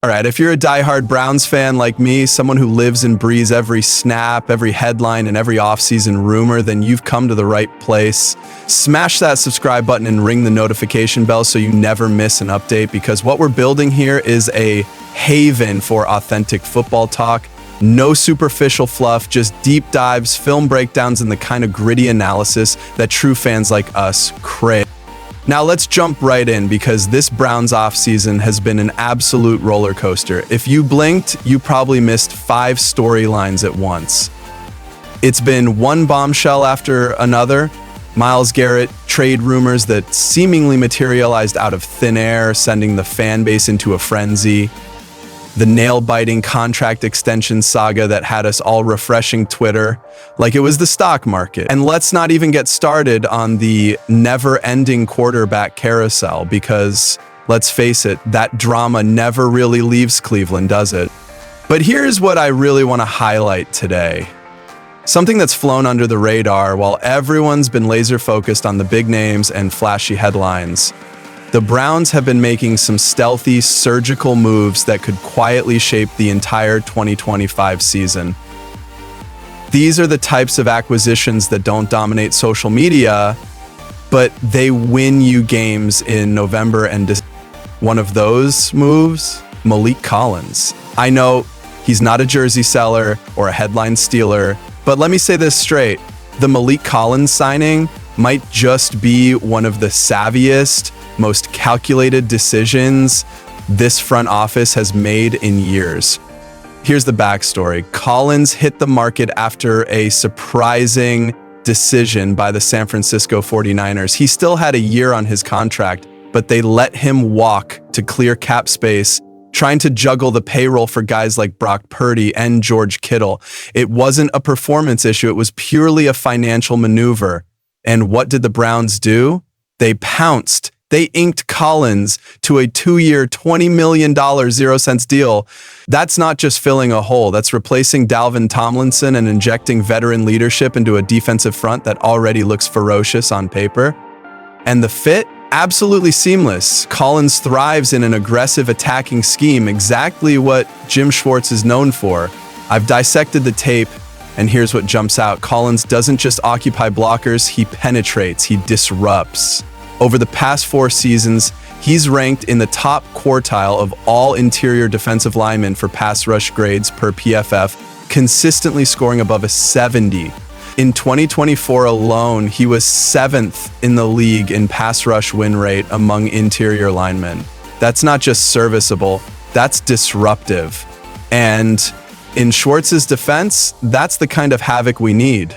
All right, if you're a diehard Browns fan like me, someone who lives and breathes every snap, every headline, and every offseason rumor, then you've come to the right place. Smash that subscribe button and ring the notification bell so you never miss an update, because what we're building here is a haven for authentic football talk. No superficial fluff, just deep dives, film breakdowns, and the kind of gritty analysis that true fans like us crave. Now let's jump right in, because this Browns offseason has been an absolute roller coaster. If you blinked, you probably missed 5 storylines at once. It's been one bombshell after another. Myles Garrett trade rumors that seemingly materialized out of thin air, sending the fan base into a frenzy. The nail-biting contract extension saga that had us all refreshing Twitter like it was the stock market. And let's not even get started on the never-ending quarterback carousel, because, let's face it, that drama never really leaves Cleveland, does it? But here's what I really want to highlight today. Something that's flown under the radar while everyone's been laser-focused on the big names and flashy headlines. The Browns have been making some stealthy, surgical moves that could quietly shape the entire 2025 season. These are the types of acquisitions that don't dominate social media, but they win you games in November and December. One of those moves, Malik Collins. I know he's not a jersey seller or a headline stealer, but let me say this straight. The Malik Collins signing might just be one of the savviest, most calculated decisions this front office has made in years. Here's the backstory. Collins hit the market after a surprising decision by the San Francisco 49ers. He still had a year on his contract, but they let him walk to clear cap space, trying to juggle the payroll for guys like Brock Purdy and George Kittle. It wasn't a performance issue. It was purely a financial maneuver. And what did the Browns do? They pounced. They inked Collins to a 2-year, $20 million 0-cents deal. That's not just filling a hole. That's replacing Dalvin Tomlinson and injecting veteran leadership into a defensive front that already looks ferocious on paper. And the fit? Absolutely seamless. Collins thrives in an aggressive attacking scheme, exactly what Jim Schwartz is known for. I've dissected the tape, and here's what jumps out. Collins doesn't just occupy blockers, he penetrates, he disrupts. Over the past 4 seasons, he's ranked in the top quartile of all interior defensive linemen for pass rush grades per PFF, consistently scoring above a 70. In 2024 alone, he was 7th in the league in pass rush win rate among interior linemen. That's not just serviceable, that's disruptive. And in Schwartz's defense, that's the kind of havoc we need.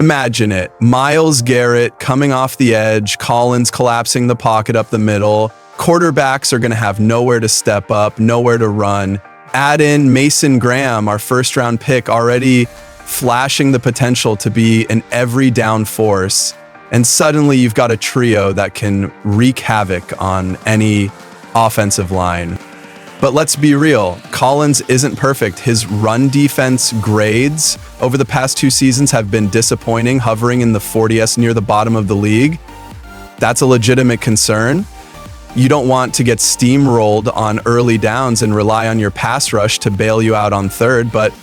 Imagine it. Myles Garrett coming off the edge, Collins collapsing the pocket up the middle. Quarterbacks are going to have nowhere to step up, nowhere to run. Add in Mason Graham, our first-round pick, already flashing the potential to be an every down force. And suddenly you've got a trio that can wreak havoc on any offensive line. But let's be real, Collins isn't perfect. His run defense grades over the past 2 seasons have been disappointing, hovering in the 40s near the bottom of the league. That's a legitimate concern. You don't want to get steamrolled on early downs and rely on your pass rush to bail you out on third, but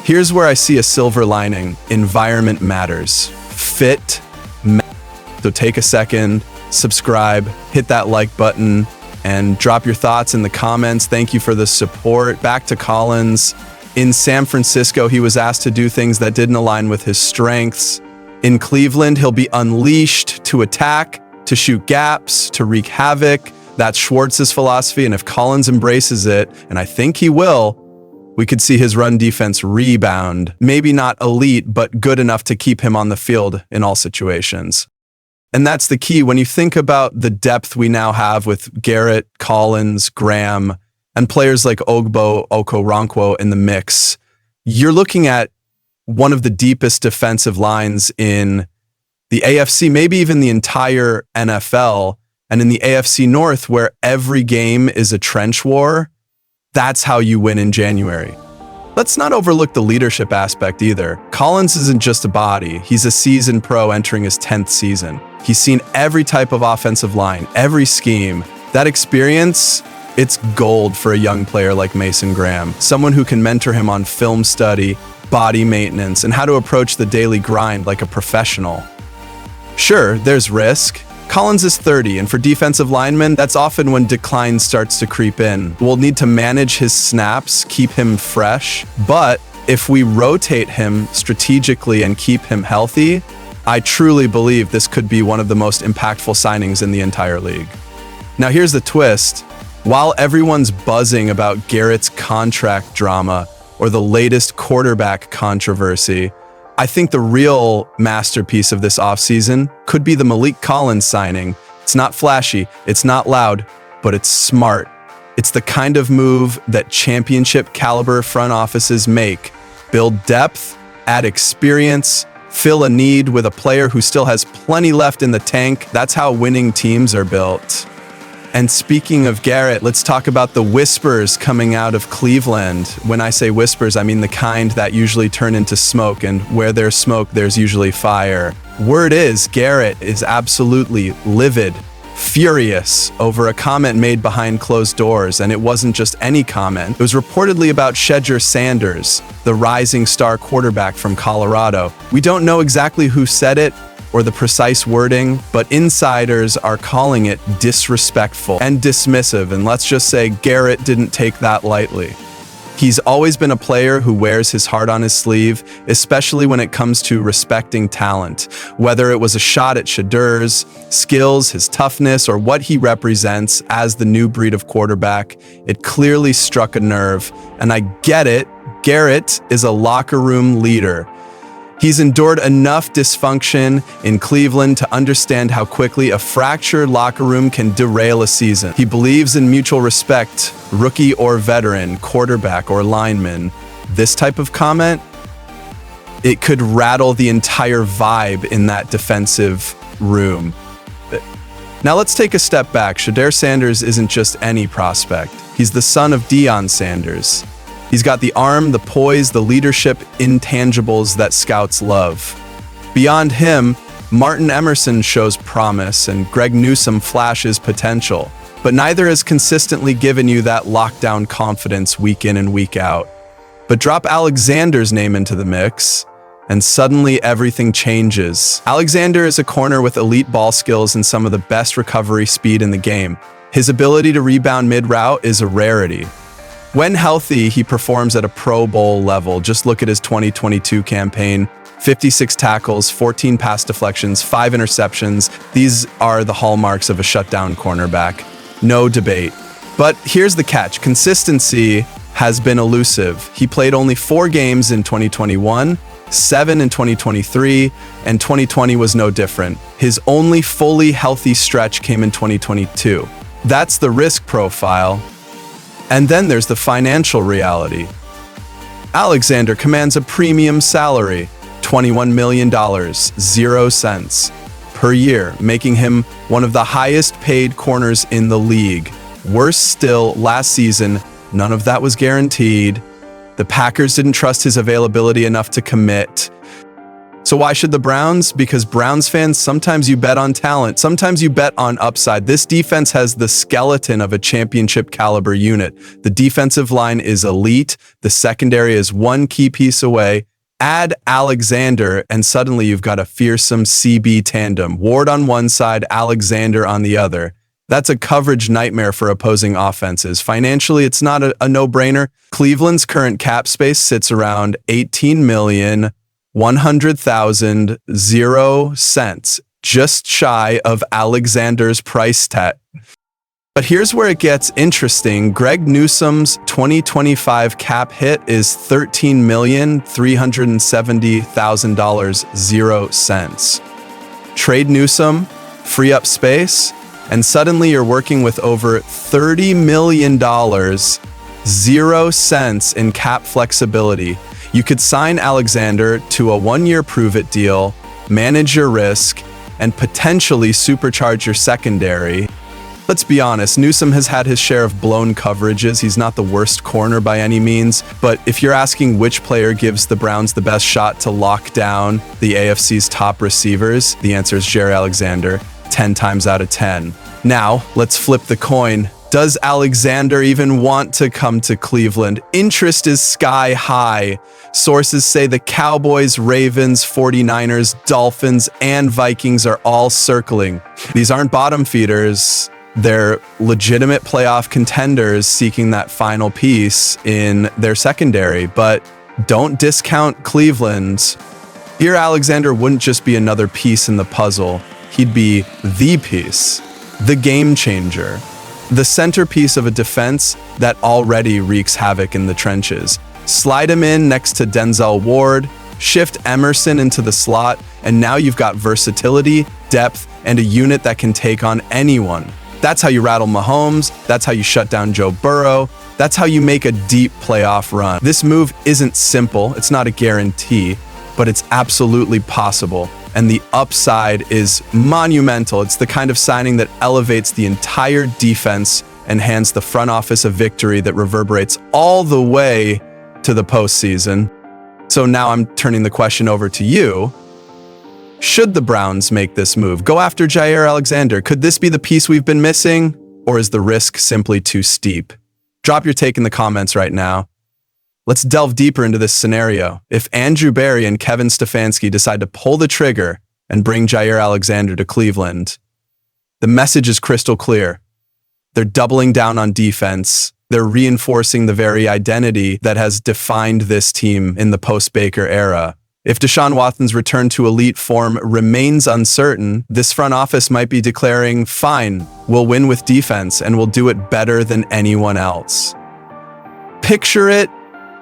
here's where I see a silver lining. Environment matters. Fit matters. So take a second, subscribe, hit that like button, and drop your thoughts in the comments. Thank you for the support. Back to Collins. In San Francisco, he was asked to do things that didn't align with his strengths. In Cleveland, he'll be unleashed to attack, to shoot gaps, to wreak havoc. That's Schwartz's philosophy, and if Collins embraces it, and I think he will, we could see his run defense rebound. Maybe not elite, but good enough to keep him on the field in all situations. And that's the key. When you think about the depth we now have with Garrett, Collins, Graham, and players like Okoronkwo in the mix, you're looking at one of the deepest defensive lines in the AFC, maybe even the entire NFL. And in the AFC North, where every game is a trench war, that's how you win in January. Let's not overlook the leadership aspect either. Collins isn't just a body, he's a seasoned pro entering his 10th season. He's seen every type of offensive line, every scheme. That experience, It's gold for a young player like Mason Graham, someone who can mentor him on film study, body maintenance, and how to approach the daily grind like a professional. Sure, there's risk. Collins is 30, and for defensive linemen, that's often when decline starts to creep in. We'll need to manage his snaps, keep him fresh, but if we rotate him strategically and keep him healthy, I truly believe this could be one of the most impactful signings in the entire league. Now here's the twist. While everyone's buzzing about Garrett's contract drama or the latest quarterback controversy, I think the real masterpiece of this offseason could be the Malik Collins signing. It's not flashy, it's not loud, but it's smart. It's the kind of move that championship caliber front offices make. Build depth, add experience, fill a need with a player who still has plenty left in the tank. That's how winning teams are built. And speaking of Garrett, let's talk about the whispers coming out of Cleveland. When I say whispers, I mean the kind that usually turn into smoke, and where there's smoke, there's usually fire. Word is, Garrett is absolutely livid, furious over a comment made behind closed doors, and it wasn't just any comment. It was reportedly about Shedeur Sanders, the rising star quarterback from Colorado. We don't know exactly who said it or the precise wording, but insiders are calling it disrespectful and dismissive, and let's just say Garrett didn't take that lightly. He's always been a player who wears his heart on his sleeve, especially when it comes to respecting talent. Whether it was a shot at Shedeur's skills, his toughness, or what he represents as the new breed of quarterback, it clearly struck a nerve. And I get it, Garrett is a locker room leader. He's endured enough dysfunction in Cleveland to understand how quickly a fractured locker room can derail a season. He believes in mutual respect, rookie or veteran, quarterback or lineman. This type of comment, it could rattle the entire vibe in that defensive room. Now let's take a step back. Shedeur Sanders isn't just any prospect. He's the son of Deion Sanders. He's got the arm, the poise, the leadership intangibles that scouts love. Beyond him, Martin Emerson shows promise and Greg Newsome flashes potential, but neither has consistently given you that lockdown confidence week in and week out. But drop Alexander's name into the mix, and suddenly everything changes. Alexander is a corner with elite ball skills and some of the best recovery speed in the game. His ability to rebound mid-route is a rarity. When healthy, he performs at a Pro Bowl level. Just look at his 2022 campaign. 56 tackles, 14 pass deflections, 5 interceptions. These are the hallmarks of a shutdown cornerback. No debate. But here's the catch. Consistency has been elusive. He played only 4 games in 2021, 7 in 2023, and 2020 was no different. His only fully healthy stretch came in 2022. That's the risk profile. And then there's the financial reality. Alexander commands a premium salary, $21 million, 0 cents per year, making him one of the highest paid corners in the league. Worse still, last season, none of that was guaranteed. The Packers didn't trust his availability enough to commit. So why should the Browns? Because Browns fans, sometimes you bet on talent, sometimes you bet on upside. This defense has the skeleton of a championship caliber unit. The defensive line is elite. The secondary is one key piece away. Add Alexander, and suddenly you've got a fearsome CB tandem. Ward on one side, Alexander on the other. That's a coverage nightmare for opposing offenses. Financially, it's not a no-brainer. Cleveland's current cap space sits around $18,100,000, 0 cents, just shy of Alexander's price tag. But here's where it gets interesting. Greg Newsome's 2025 cap hit is $13,370,000, 0 cents. Trade Newsome, free up space, and suddenly you're working with over $30 million, 0 cents in cap flexibility. You could sign Alexander to a 1-year prove-it deal, manage your risk, and potentially supercharge your secondary. Let's be honest, Newsome has had his share of blown coverages. He's not the worst corner by any means, but if you're asking which player gives the Browns the best shot to lock down the AFC's top receivers, the answer is Jaire Alexander, 10 times out of 10. Now, let's flip the coin. Does Alexander even want to come to Cleveland? Interest is sky high. Sources say the Cowboys, Ravens, 49ers, Dolphins, and Vikings are all circling. These aren't bottom feeders. They're legitimate playoff contenders seeking that final piece in their secondary. But don't discount Cleveland. Here, Alexander wouldn't just be another piece in the puzzle. He'd be the piece, the game changer, the centerpiece of a defense that already wreaks havoc in the trenches. Slide him in next to Denzel Ward, shift Emerson into the slot, and now you've got versatility, depth, and a unit that can take on anyone. That's how you rattle Mahomes. That's how you shut down Joe Burrow. That's how you make a deep playoff run. This move isn't simple. It's not a guarantee, but it's absolutely possible. And the upside is monumental. It's the kind of signing that elevates the entire defense and hands the front office a victory that reverberates all the way to the postseason. So now I'm turning the question over to you. Should the Browns make this move? Go after Jaire Alexander. Could this be the piece we've been missing? Or is the risk simply too steep? Drop your take in the comments right now. Let's delve deeper into this scenario. If Andrew Berry and Kevin Stefanski decide to pull the trigger and bring Jaire Alexander to Cleveland, the message is crystal clear. They're doubling down on defense. They're reinforcing the very identity that has defined this team in the post-Baker era. If Deshaun Watson's return to elite form remains uncertain, this front office might be declaring, fine, we'll win with defense and we'll do it better than anyone else. Picture it,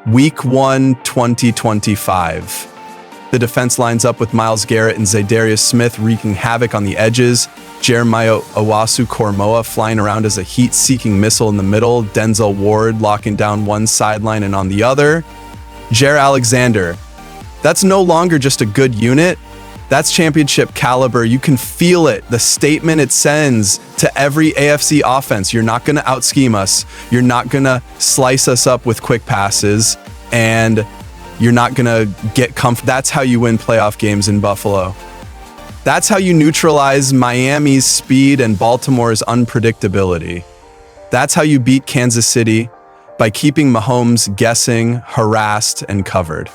Week 1, 2025. The defense lines up with Myles Garrett and Shedeur Smith wreaking havoc on the edges, Jeremiah Owusu-Koramoah flying around as a heat-seeking missile in the middle, Denzel Ward locking down one sideline and on the other. Jaire Alexander, that's no longer just a good unit. That's championship caliber. You can feel it. The statement it sends to every AFC offense. You're not going to out-scheme us. You're not going to slice us up with quick passes. And you're not going to get comfort. That's how you win playoff games in Buffalo. That's how you neutralize Miami's speed and Baltimore's unpredictability. That's how you beat Kansas City, by keeping Mahomes guessing, harassed, and covered.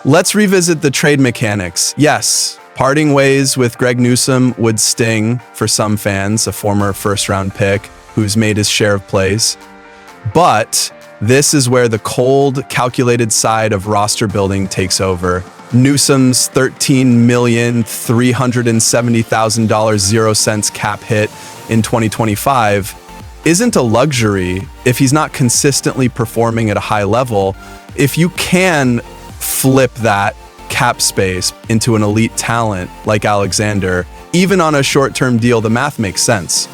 Let's revisit the trade mechanics. Yes, parting ways with Greg Newsome would sting for some fans, a former first-round pick who's made his share of plays. But this is where the cold, calculated side of roster building takes over. Newsome's $13,370,000 0 cents cap hit in 2025 isn't a luxury if he's not consistently performing at a high level. If you can flip that cap space into an elite talent like Alexander, even on a short-term deal, the math makes sense.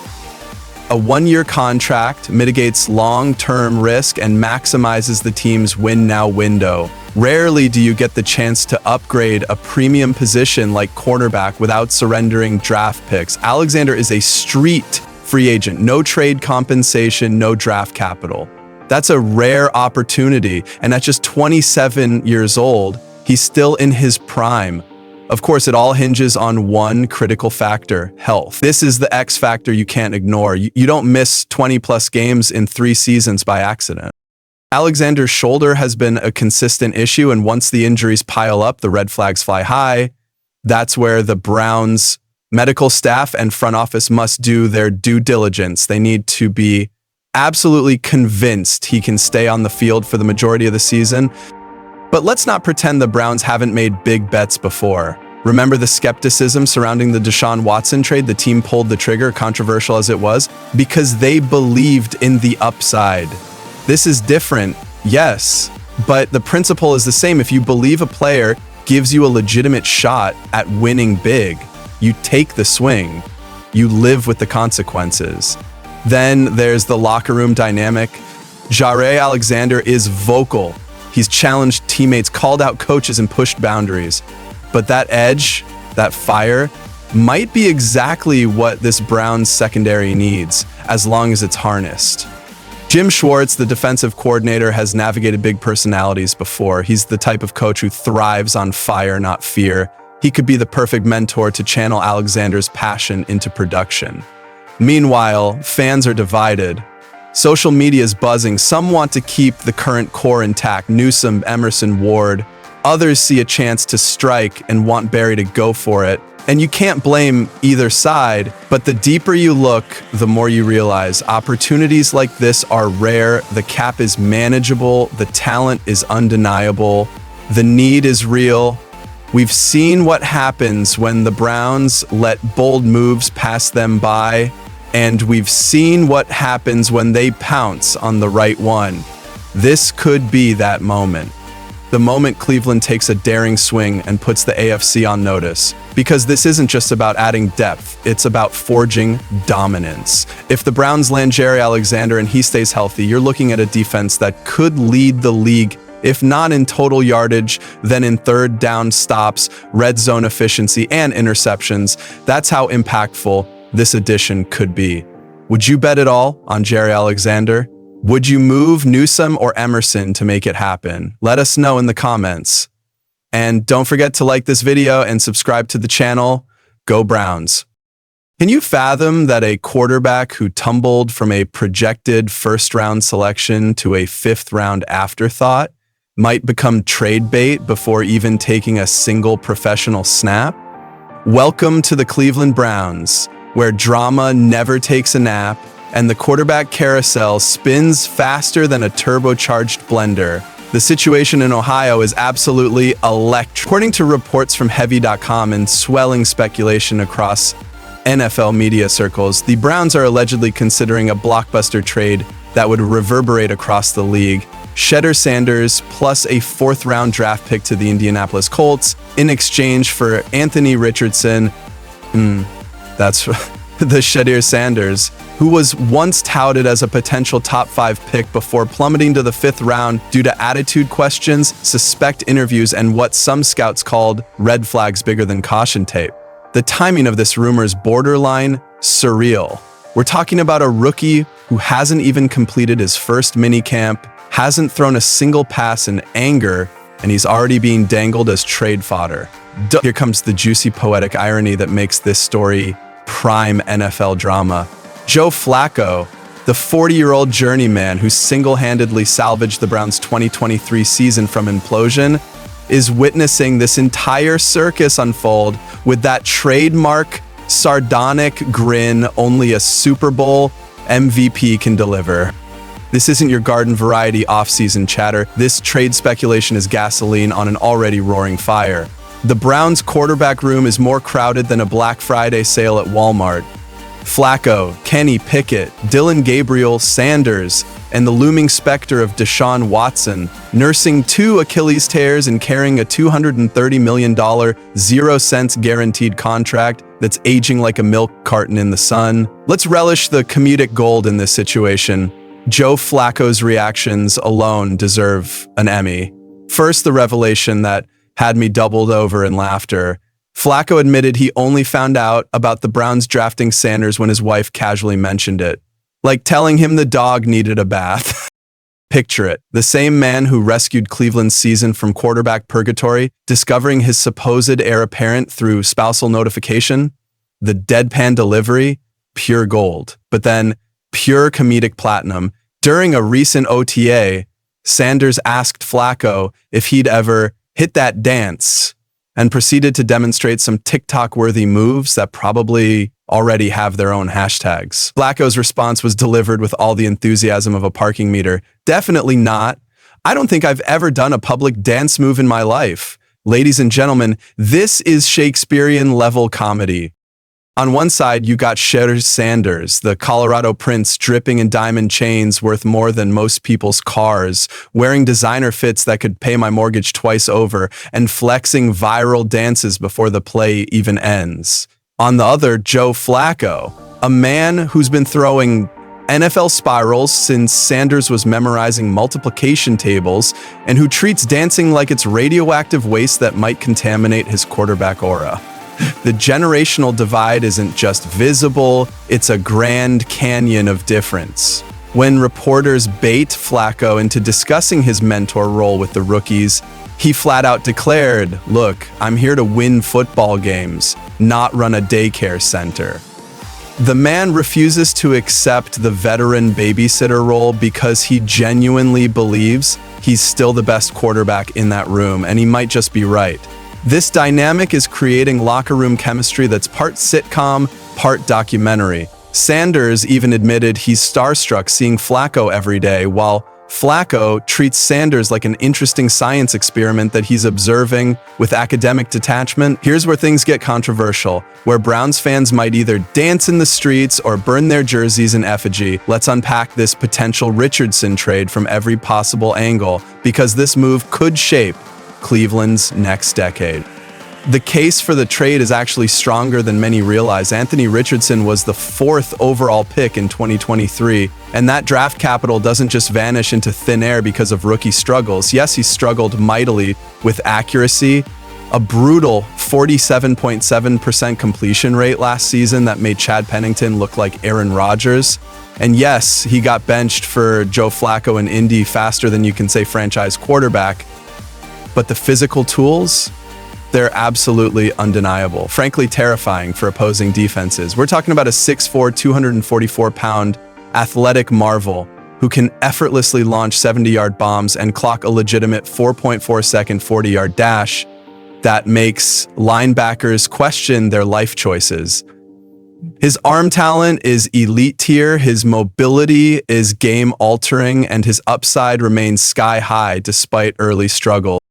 A one-year contract mitigates long-term risk and maximizes the team's win-now window. Rarely do you get the chance to upgrade a premium position like cornerback without surrendering draft picks. Alexander is a street free agent, no trade compensation, no draft capital. That's a rare opportunity, and at just 27 years old, he's still in his prime. Of course, it all hinges on one critical factor: health. This is the X factor you can't ignore. You don't miss 20-plus games in 3 seasons by accident. Alexander's shoulder has been a consistent issue, and once the injuries pile up, the red flags fly high. That's where the Browns' medical staff and front office must do their due diligence. They need to be absolutely convinced he can stay on the field for the majority of the season. But let's not pretend the Browns haven't made big bets before. Remember the skepticism surrounding the Deshaun Watson trade? The team pulled the trigger, controversial as it was, because they believed in the upside. This is different, yes, but the principle is the same. If you believe a player gives you a legitimate shot at winning big, you take the swing, you live with the consequences. Then there's the locker room dynamic. Jaire Alexander is vocal. He's challenged teammates, called out coaches, and pushed boundaries. But that edge, that fire, might be exactly what this Browns secondary needs, as long as it's harnessed. Jim Schwartz, the defensive coordinator, has navigated big personalities before. He's the type of coach who thrives on fire, not fear. He could be the perfect mentor to channel Alexander's passion into production. Meanwhile, fans are divided. Social media is buzzing. Some want to keep the current core intact, Newsome, Emerson, Ward. Others see a chance to strike and want Barry to go for it. And you can't blame either side, but the deeper you look, the more you realize opportunities like this are rare, the cap is manageable, the talent is undeniable, the need is real. We've seen what happens when the Browns let bold moves pass them by, and we've seen what happens when they pounce on the right one. This could be that moment. The moment Cleveland takes a daring swing and puts the AFC on notice. Because this isn't just about adding depth, it's about forging dominance. If the Browns land Jaire Alexander and he stays healthy, you're looking at a defense that could lead the league, if not in total yardage, then in third down stops, red zone efficiency, and interceptions. That's how impactful this addition could be. Would you bet it all on Jaire Alexander? Would you move Newsome or Emerson to make it happen? Let us know in the comments. And don't forget to like this video and subscribe to the channel. Go Browns. Can you fathom that a quarterback who tumbled from a projected first-round selection to a fifth-round afterthought might become trade bait before even taking a single professional snap? Welcome to the Cleveland Browns, where drama never takes a nap and the quarterback carousel spins faster than a turbocharged blender. The situation in Ohio is absolutely electric. According to reports from Heavy.com and swelling speculation across NFL media circles, the Browns are allegedly considering a blockbuster trade that would reverberate across the league. Shedeur Sanders plus a fourth-round draft pick to the Indianapolis Colts in exchange for Anthony Richardson. That's the Shedeur Sanders, who was once touted as a potential top 5 pick before plummeting to the 5th round due to attitude questions, suspect interviews, and what some scouts called red flags bigger than caution tape. The timing of this rumor is borderline surreal. We're talking about a rookie who hasn't even completed his first minicamp, hasn't thrown a single pass in anger, and he's already being dangled as trade fodder. Here comes the juicy poetic irony that makes this story prime NFL drama. Joe Flacco, the 40-year-old journeyman who single-handedly salvaged the Browns' 2023 season from implosion, is witnessing this entire circus unfold with that trademark sardonic grin only a Super Bowl MVP can deliver. This isn't your garden variety offseason chatter. This trade speculation is gasoline on an already roaring fire. The Browns' quarterback room is more crowded than a Black Friday sale at Walmart. Flacco, Kenny Pickett, Dylan Gabriel, Sanders, and the looming specter of Deshaun Watson, nursing 2 Achilles tears and carrying a $230 million, 0-cents guaranteed contract that's aging like a milk carton in the sun. Let's relish the comedic gold in this situation. Joe Flacco's reactions alone deserve an Emmy. First, the revelation that had me doubled over in laughter. Flacco admitted he only found out about the Browns drafting Sanders when his wife casually mentioned it. Like telling him the dog needed a bath. Picture it. The same man who rescued Cleveland's season from quarterback purgatory, discovering his supposed heir apparent through spousal notification. The deadpan delivery, pure gold. But then, pure comedic platinum. During a recent OTA, Sanders asked Flacco if he'd ever hit that dance and proceeded to demonstrate some TikTok-worthy moves that probably already have their own hashtags. Flacco's response was delivered with all the enthusiasm of a parking meter. Definitely not. I don't think I've ever done a public dance move in my life. Ladies and gentlemen, this is Shakespearean-level comedy. On one side, you got Shedeur Sanders, the Colorado prince dripping in diamond chains worth more than most people's cars, wearing designer fits that could pay my mortgage twice over, and flexing viral dances before the play even ends. On the other, Joe Flacco, a man who's been throwing NFL spirals since Sanders was memorizing multiplication tables and who treats dancing like it's radioactive waste that might contaminate his quarterback aura. The generational divide isn't just visible, it's a grand canyon of difference. When reporters bait Flacco into discussing his mentor role with the rookies, he flat out declared, "Look, I'm here to win football games, not run a daycare center." The man refuses to accept the veteran babysitter role because he genuinely believes he's still the best quarterback in that room, and he might just be right. This dynamic is creating locker room chemistry that's part sitcom, part documentary. Sanders even admitted he's starstruck seeing Flacco every day, while Flacco treats Sanders like an interesting science experiment that he's observing with academic detachment. Here's where things get controversial, where Browns fans might either dance in the streets or burn their jerseys in effigy. Let's unpack this potential Richardson trade from every possible angle, because this move could shape Cleveland's next decade. The case for the trade is actually stronger than many realize. Anthony Richardson was the 4th overall pick in 2023, and that draft capital doesn't just vanish into thin air because of rookie struggles. Yes, he struggled mightily with accuracy, a brutal 47.7% completion rate last season that made Chad Pennington look like Aaron Rodgers. And yes, he got benched for Joe Flacco in Indy faster than you can say franchise quarterback, but the physical tools, they're absolutely undeniable, frankly terrifying for opposing defenses. We're talking about a 6'4", 244-pound athletic marvel who can effortlessly launch 70-yard bombs and clock a legitimate 4.4-second 40-yard dash that makes linebackers question their life choices. His arm talent is elite tier, his mobility is game-altering, and his upside remains sky-high despite early struggles.